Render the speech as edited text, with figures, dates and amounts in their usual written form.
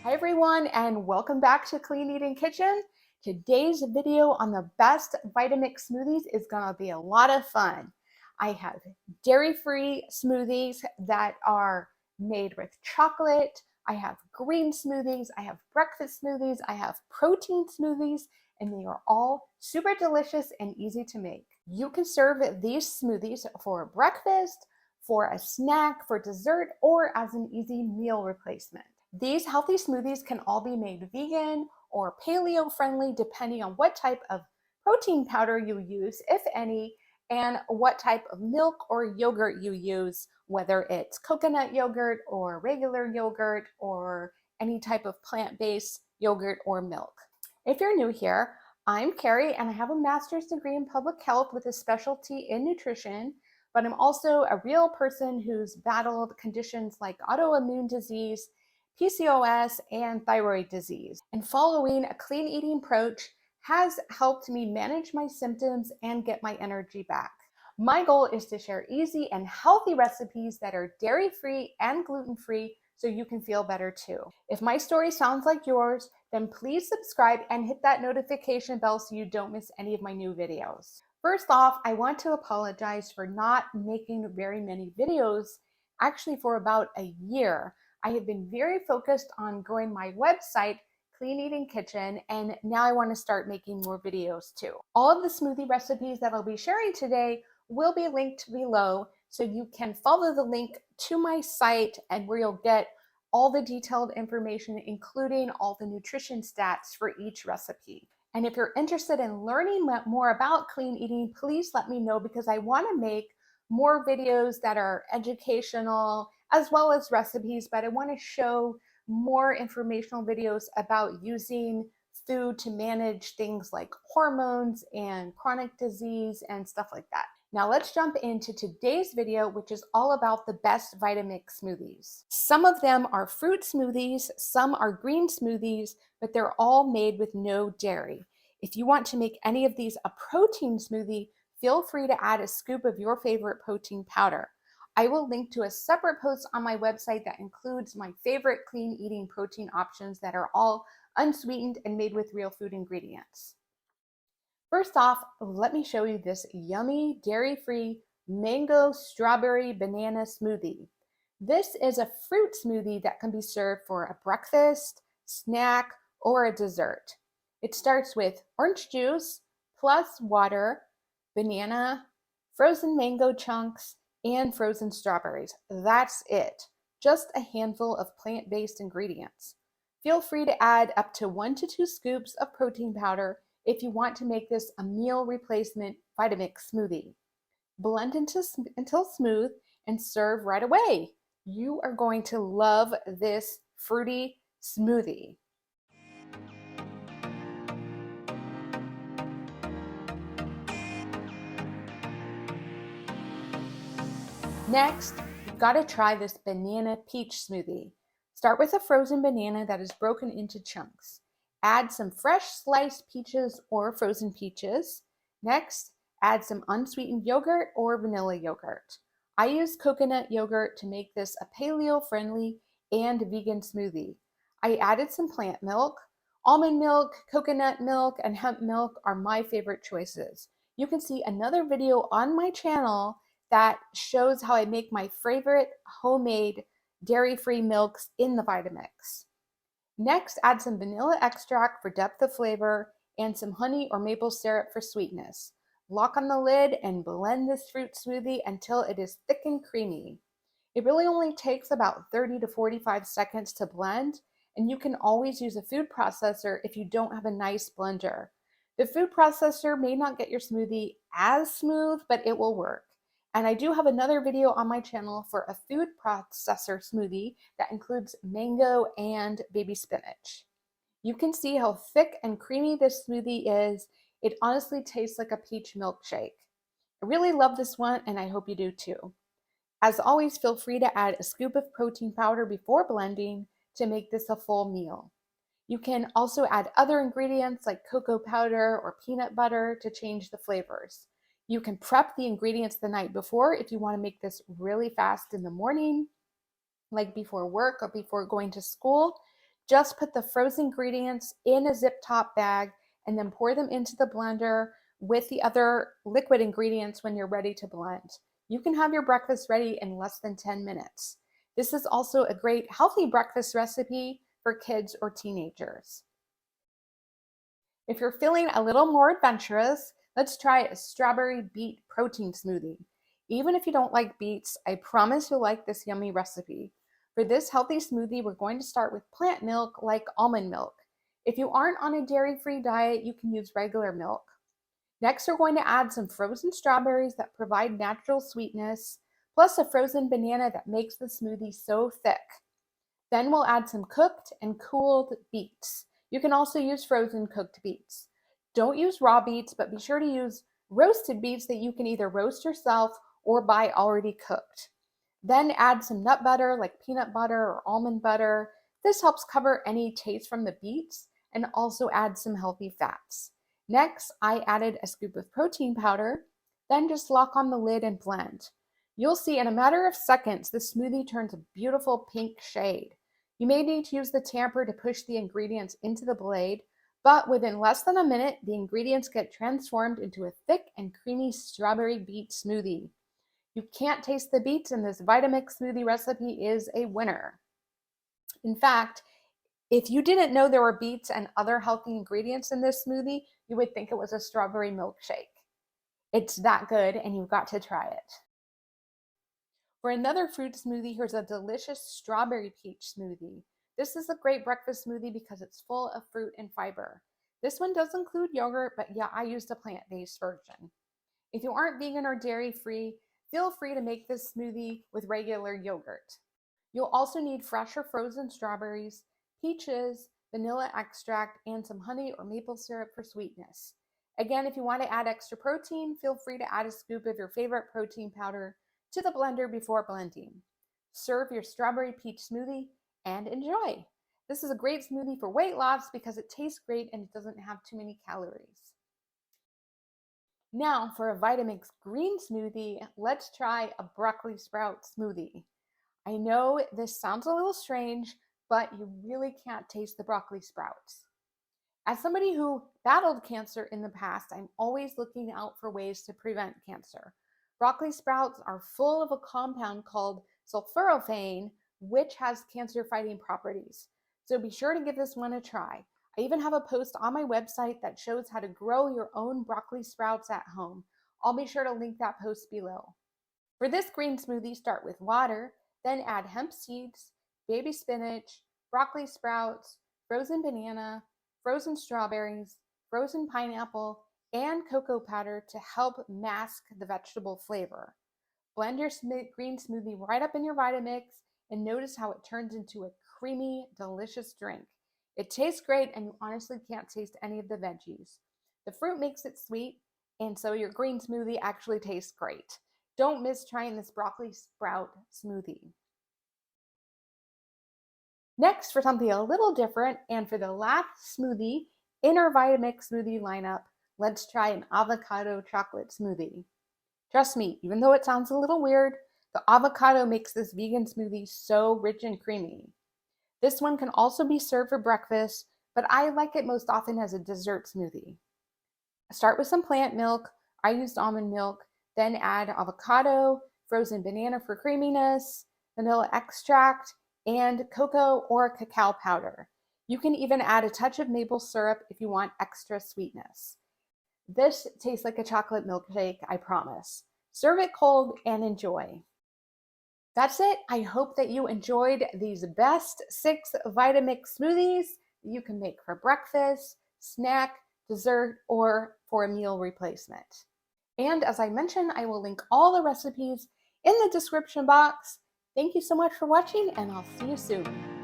Hi everyone, and welcome back to Clean Eating Kitchen. Today's video on the best Vitamix smoothies is gonna be a lot of fun. I have dairy-free smoothies that are made with chocolate. I have green smoothies, I have breakfast smoothies, I have protein smoothies, and they are all super delicious and easy to make. You can serve these smoothies for breakfast, for a snack, for dessert, or as an easy meal replacement. These healthy smoothies can all be made vegan or paleo-friendly depending on what type of protein powder you use, if any, and what type of milk or yogurt you use, whether it's coconut yogurt or regular yogurt or any type of plant-based yogurt or milk. If you're new here, I'm Carrie and I have a master's degree in public health with a specialty in nutrition, but I'm also a real person who's battled conditions like autoimmune disease, PCOS, and thyroid disease. And following a clean eating approach has helped me manage my symptoms and get my energy back. My goal is to share easy and healthy recipes that are dairy-free and gluten-free so you can feel better too. If my story sounds like yours, then please subscribe and hit that notification bell so you don't miss any of my new videos. First off, I want to apologize for not making very many videos, actually for about a year. I have been very focused on growing my website, Clean Eating Kitchen, and now I want to start making more videos too. All of the smoothie recipes that I'll be sharing today will be linked below, so you can follow the link to my site and where you'll get all the detailed information, including all the nutrition stats for each recipe. And if you're interested in learning more about clean eating, please let me know because I want to make more videos that are educational as well as recipes, but I want to show more informational videos about using food to manage things like hormones and chronic disease and stuff like that. Now let's jump into today's video, which is all about the best Vitamix smoothies. Some of them are fruit smoothies, some are green smoothies, but they're all made with no dairy. If you want to make any of these a protein smoothie, feel free to add a scoop of your favorite protein powder. I will link to a separate post on my website that includes my favorite clean eating protein options that are all unsweetened and made with real food ingredients. First off, let me show you this yummy dairy-free mango strawberry banana smoothie. This is a fruit smoothie that can be served for a breakfast, snack, or a dessert. It starts with orange juice plus water, banana, frozen mango chunks, and frozen strawberries. That's it. Just a handful of plant-based ingredients. Feel free to add up to 1 to 2 scoops of protein powder if you want to make this a meal replacement Vitamix smoothie. Blend until smooth and serve right away. You are going to love this fruity smoothie. Next, you've got to try this banana peach smoothie. Start with a frozen banana that is broken into chunks. Add some fresh sliced peaches or frozen peaches. Next, add some unsweetened yogurt or vanilla yogurt. I use coconut yogurt to make this a paleo-friendly and vegan smoothie. I added some plant milk. Almond milk, coconut milk, and hemp milk are my favorite choices. You can see another video on my channel that shows how I make my favorite homemade dairy-free milks in the Vitamix. Next, add some vanilla extract for depth of flavor and some honey or maple syrup for sweetness. Lock on the lid and blend this fruit smoothie until it is thick and creamy. It really only takes about 30 to 45 seconds to blend, and you can always use a food processor if you don't have a nice blender. The food processor may not get your smoothie as smooth, but it will work. And I do have another video on my channel for a food processor smoothie that includes mango and baby spinach. You can see how thick and creamy this smoothie is. It honestly tastes like a peach milkshake. I really love this one and I hope you do too. As always, feel free to add a scoop of protein powder before blending to make this a full meal. You can also add other ingredients like cocoa powder or peanut butter to change the flavors. You can prep the ingredients the night before if you want to make this really fast in the morning, like before work or before going to school. Just put the frozen ingredients in a zip top bag and then pour them into the blender with the other liquid ingredients when you're ready to blend. You can have your breakfast ready in less than 10 minutes. This is also a great healthy breakfast recipe for kids or teenagers. If you're feeling a little more adventurous, let's try a strawberry beet protein smoothie. Even if you don't like beets, I promise you'll like this yummy recipe. For this healthy smoothie, we're going to start with plant milk like almond milk. If you aren't on a dairy-free diet, you can use regular milk. Next, we're going to add some frozen strawberries that provide natural sweetness, plus a frozen banana that makes the smoothie so thick. Then we'll add some cooked and cooled beets. You can also use frozen cooked beets. Don't use raw beets, but be sure to use roasted beets that you can either roast yourself or buy already cooked. Then add some nut butter like peanut butter or almond butter. This helps cover any taste from the beets and also add some healthy fats. Next, I added a scoop of protein powder, then just lock on the lid and blend. You'll see in a matter of seconds, the smoothie turns a beautiful pink shade. You may need to use the tamper to push the ingredients into the blade, but within less than a minute, the ingredients get transformed into a thick and creamy strawberry beet smoothie. You can't taste the beets, and this Vitamix smoothie recipe is a winner. In fact, if you didn't know there were beets and other healthy ingredients in this smoothie, you would think it was a strawberry milkshake. It's that good, and you've got to try it. For another fruit smoothie, here's a delicious strawberry peach smoothie. This is a great breakfast smoothie because it's full of fruit and fiber. This one does include yogurt, but yeah, I used a plant-based version. If you aren't vegan or dairy-free, feel free to make this smoothie with regular yogurt. You'll also need fresh or frozen strawberries, peaches, vanilla extract, and some honey or maple syrup for sweetness. Again, if you want to add extra protein, feel free to add a scoop of your favorite protein powder to the blender before blending. Serve your strawberry peach smoothie and enjoy. This is a great smoothie for weight loss because it tastes great and it doesn't have too many calories. Now for a Vitamix green smoothie, let's try a broccoli sprout smoothie. I know this sounds a little strange, but you really can't taste the broccoli sprouts. As somebody who battled cancer in the past, I'm always looking out for ways to prevent cancer. Broccoli sprouts are full of a compound called sulforaphane, which has cancer-fighting properties. So be sure to give this one a try. I even have a post on my website that shows how to grow your own broccoli sprouts at home. I'll be sure to link that post below. For this green smoothie, start with water, then add hemp seeds, baby spinach, broccoli sprouts, frozen banana, frozen strawberries, frozen pineapple, and cocoa powder to help mask the vegetable flavor. Blend your green smoothie right up in your Vitamix and notice how it turns into a creamy, delicious drink. It tastes great and you honestly can't taste any of the veggies. The fruit makes it sweet, and so your green smoothie actually tastes great. Don't miss trying this broccoli sprout smoothie. Next, for something a little different, and for the last smoothie in our Vitamix smoothie lineup, let's try an avocado chocolate smoothie. Trust me, even though it sounds a little weird, the avocado makes this vegan smoothie so rich and creamy. This one can also be served for breakfast, but I like it most often as a dessert smoothie. Start with some plant milk. I used almond milk, then add avocado, frozen banana for creaminess, vanilla extract, and cocoa or cacao powder. You can even add a touch of maple syrup if you want extra sweetness. This tastes like a chocolate milkshake, I promise. Serve it cold and enjoy. That's it. I hope that you enjoyed these best 6 Vitamix smoothies that you can make for breakfast, snack, dessert, or for a meal replacement. And as I mentioned, I will link all the recipes in the description box. Thank you so much for watching, and I'll see you soon.